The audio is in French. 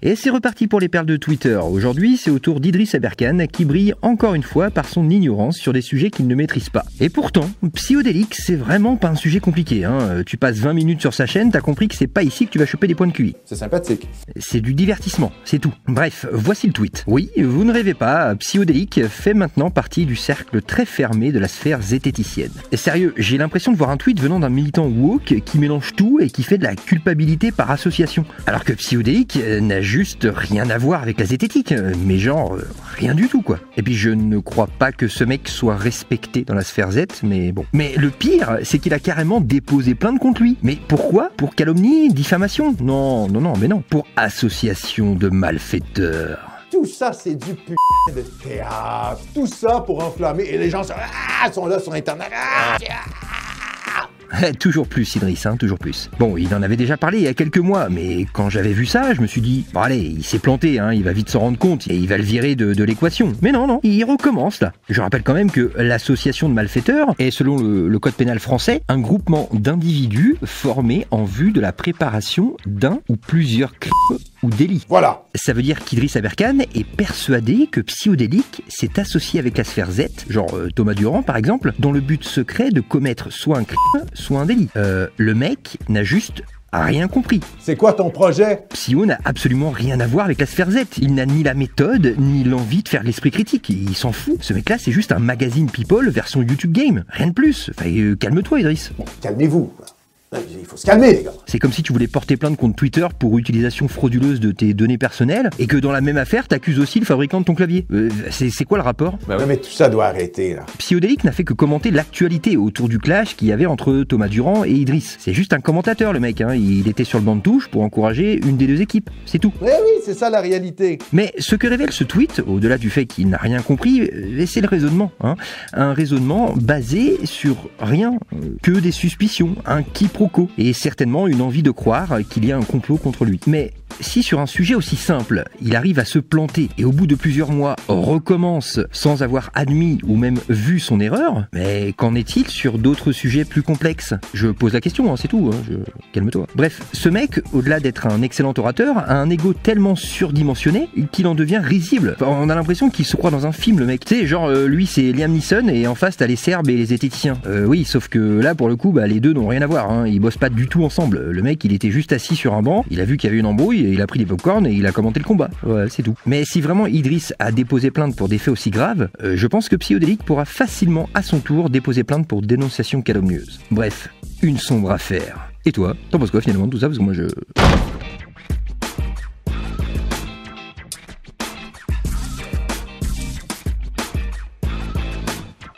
Et c'est reparti pour les perles de Twitter. Aujourd'hui, c'est au tour d'Idriss Aberkane qui brille encore une fois par son ignorance sur des sujets qu'il ne maîtrise pas. Et pourtant, Psyodélique, c'est vraiment pas un sujet compliqué. Tu passes 20 minutes sur sa chaîne, t'as compris que c'est pas ici que tu vas choper des points de QI. C'est sympathique. C'est du divertissement, c'est tout. Bref, voici le tweet. Oui, vous ne rêvez pas, Psyodélique fait maintenant partie du cercle très fermé de la sphère zététicienne. Et sérieux, j'ai l'impression de voir un tweet venant d'un militant woke qui mélange tout et qui fait de la culpabilité par association. Alors que Psyodélique n'a juste rien à voir avec la zététique, mais genre rien du tout quoi. Et puis je ne crois pas que ce mec soit respecté dans la sphère Z, mais bon. Mais le pire, c'est qu'il a carrément déposé plainte contre lui. Mais pourquoi? Pour calomnie, diffamation? Non, mais non. Pour association de malfaiteurs. Tout ça, c'est du de théâtre. Tout ça pour enflammer. Et les gens sont là sur Internet. Toujours plus, Idriss, toujours plus. Bon, il en avait déjà parlé il y a quelques mois, mais quand j'avais vu ça, je me suis dit, bon allez, il s'est planté, il va vite s'en rendre compte, et il va le virer de l'équation. Mais non, il recommence là. Je rappelle quand même que l'association de malfaiteurs est, selon le code pénal français, un groupement d'individus formés en vue de la préparation d'un ou plusieurs crimes ou délits. Voilà. Ça veut dire qu'Idriss Aberkane est persuadé que Psyodélique s'est associé avec la sphère Z, genre Thomas Durand par exemple, dans le but secret de commettre soit un crime, soit un délit. Le mec n'a juste rien compris. C'est quoi ton projet? Psyo n'a absolument rien à voir avec la sphère Z. Il n'a ni la méthode, ni l'envie de faire l'esprit critique. Il s'en fout. Ce mec-là, c'est juste un magazine People version YouTube Game. Rien de plus. Enfin, calme-toi, Idriss. Bon, calmez-vous. Il faut se calmer, les gars. C'est comme si tu voulais porter plainte contre Twitter pour utilisation frauduleuse de tes données personnelles et que dans la même affaire, t'accuses aussi le fabricant de ton clavier. C'est quoi le rapport? Non, mais tout ça doit arrêter, là. Psyodélique n'a fait que commenter l'actualité autour du clash qu'il y avait entre Thomas Durand et Idriss. C'est juste un commentateur, le mec. Il était sur le banc de touche pour encourager une des deux équipes. C'est tout. Oui, c'est ça la réalité. Mais ce que révèle ce tweet, au-delà du fait qu'il n'a rien compris, c'est le raisonnement. Un raisonnement basé sur rien, que des suspicions, un quiproquo. Et certainement une envie de croire qu'il y a un complot contre lui. Mais si sur un sujet aussi simple, il arrive à se planter et au bout de plusieurs mois recommence sans avoir admis ou même vu son erreur, mais qu'en est-il sur d'autres sujets plus complexes? Je pose la question, c'est tout, calme-toi. Bref, ce mec, au-delà d'être un excellent orateur, a un ego tellement surdimensionné qu'il en devient risible. On a l'impression qu'il se croit dans un film, le mec. Tu sais, genre, lui c'est Liam Neeson et en face t'as les Serbes et les zététiciens. Oui, sauf que là, pour le coup, les deux n'ont rien à voir. Ils bossent pas du tout ensemble. Le mec, il était juste assis sur un banc, il a vu qu'il y avait une embrouille, et il a pris des popcorn et il a commenté le combat. Ouais, c'est tout. Mais si vraiment Idriss a déposé plainte pour des faits aussi graves, je pense que Psyodélique pourra facilement à son tour déposer plainte pour dénonciation calomnieuse. Bref, une sombre affaire. Et toi, t'en penses quoi finalement de tout ça? Parce que moi